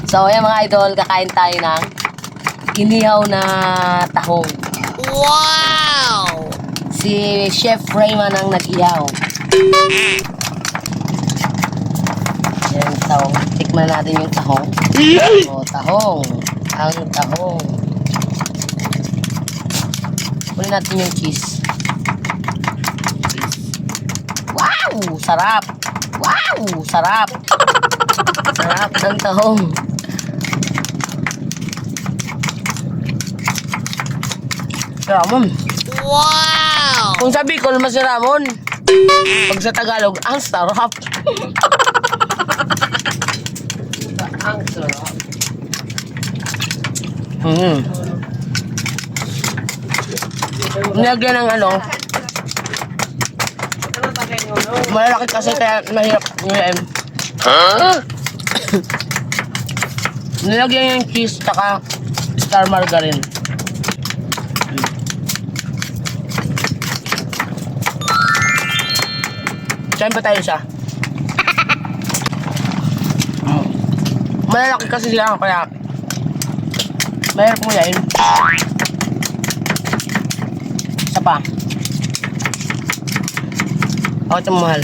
So, ayan mga idol, kakain tayo ng inihaw na tahong. Wow! Si Chef Raymond ang nag-ihaw. Ayan, tahong. Tikman natin yung tahong. O, tahong. Ang tahong. Kunin natin yung cheese. Wow! Sarap! Wow! Sarap! Sarap ng tahong. Ramon. Wow! Kung sa Bicol, mas Ramon. Pag sa Tagalog, ang sarap. Ang sarap. Nilagyan ng ano. Malalaki kasi kaya mahirap nilagyan. Nilagyan yung cheese taka star margarine. Saan pa tayo siya? Malalaki kasi siya kaya mahirap mo yain. Isa pa. Ako ito mahal.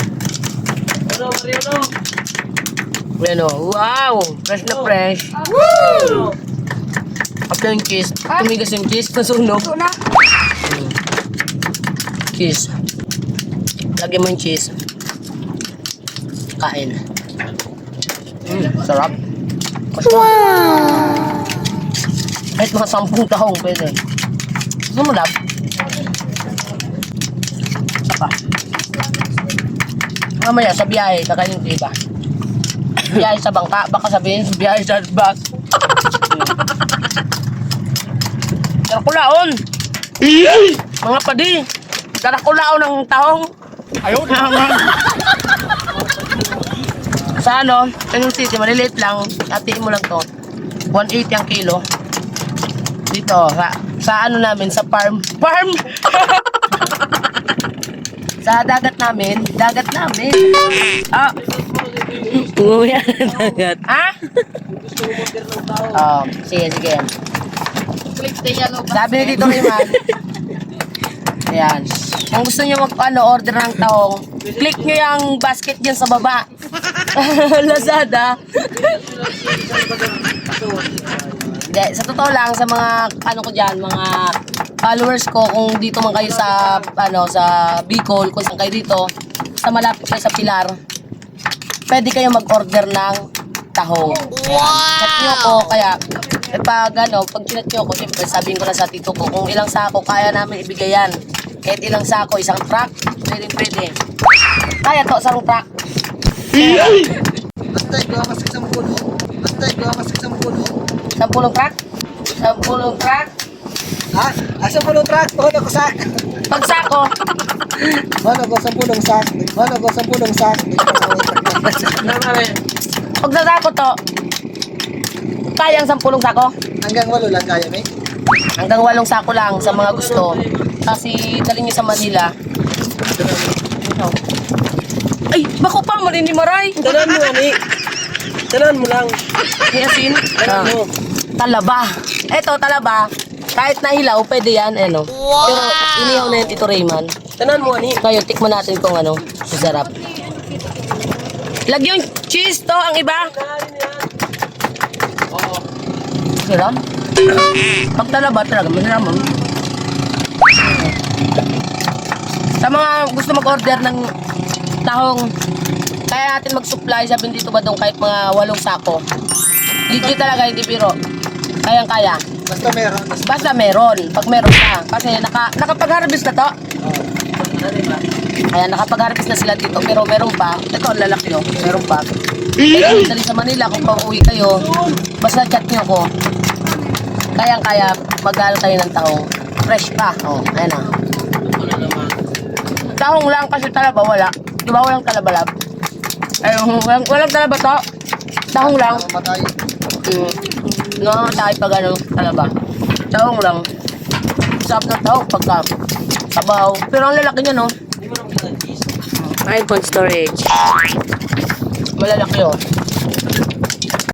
Ano? Wow! Fresh na fresh. Woo! After yung cheese, tumigas yung cheese, nasunog. Cheese. Lagyan mo yung cheese. Kain. Sarap. Wow! Kahit mga 10 tahong pwede. Gusto mo lab? Saka. Mamaya sa biyahe, kakainin ko iba. Biyahe sa bangka, baka sabihin biyahe sa bus. Karakulaon! Mga padi! Karakulaon ng tahong. Ayaw naman. Sa ano, Quezon City, maliliit lang. Hatiin mo lang to. 180 ang kilo. Dito, sa ano namin, sa farm. Farm! Sa dagat namin. Ah. Umuya ng dagat. Ah? Sige. Sabi ni Tito Riman. Ayan. Kung gusto nyo order ng tahong, click nyo yung basket dyan sa baba. Lazada. Hindi, sa totoo lang, sa mga mga followers ko, kung dito man kayo sa sa Bicol, kung saan kayo dito, sa malapit kayo sa Pilar, pwede kayo mag-order ng tahong. Chat nyo ko, kaya pag chat nyo ko, siyempre sabihin ko na sa tito ko, kung ilang sako kaya namin ibigay yan. Kahit ilang sako, isang truck, pwede. Kaya to, isang truck. Basta ikaw mas isang puno. 10 truck? 10 truck? Ha? Asa puno truck? Hono ko sak. Pag sako, Hono ko sa pulong sak. pag nasako to, kayang 10 sako? Hanggang 8 lang kaya, may. Hanggang 8 sako lang sa mga gusto. Kasi dali nyo sa Manila. Ay, bako pa, marini maray. Tanan mo, ani. Tanan mo lang. Yasin. Talaba. Eto, talaba. Kahit nahilaw, pwede yan. Pero inihaw na yan, Tito Raymond. Tanan mo, ani. Ngayon, tikman natin kung masarap. Lagyan yung cheese to, ang iba. Sarap. Pag talaba talaga, masarap. Sa mga gusto mag-order ng tahong, kaya natin mag-supply, sabihin dito ba doon, kahit mga 8 sako. Legit talaga, hindi biro. Kayang-kaya. Basta meron. Pag meron ka. Kasi nakapag-harvest na to. Kaya nakapag-harvest na sila dito, pero meron pa. Ito, ang lalaki yun. Meron pa. Dali sa Manila, kung pauwi kayo, basta chat nyo ko. Kayang-kaya, mag-aaral tayo ng tahong. Fresh pa. Ayan na. Tahong lang kasi talaba wala. Diba walang talabalab? Ayun, walang talaba to. Tahong lang. Tayo pag talaba. Tahong lang. Sarap na tahong pagka sabaw. Pero ang lalaki niya, no? 5 point storage. Malalaki, oh.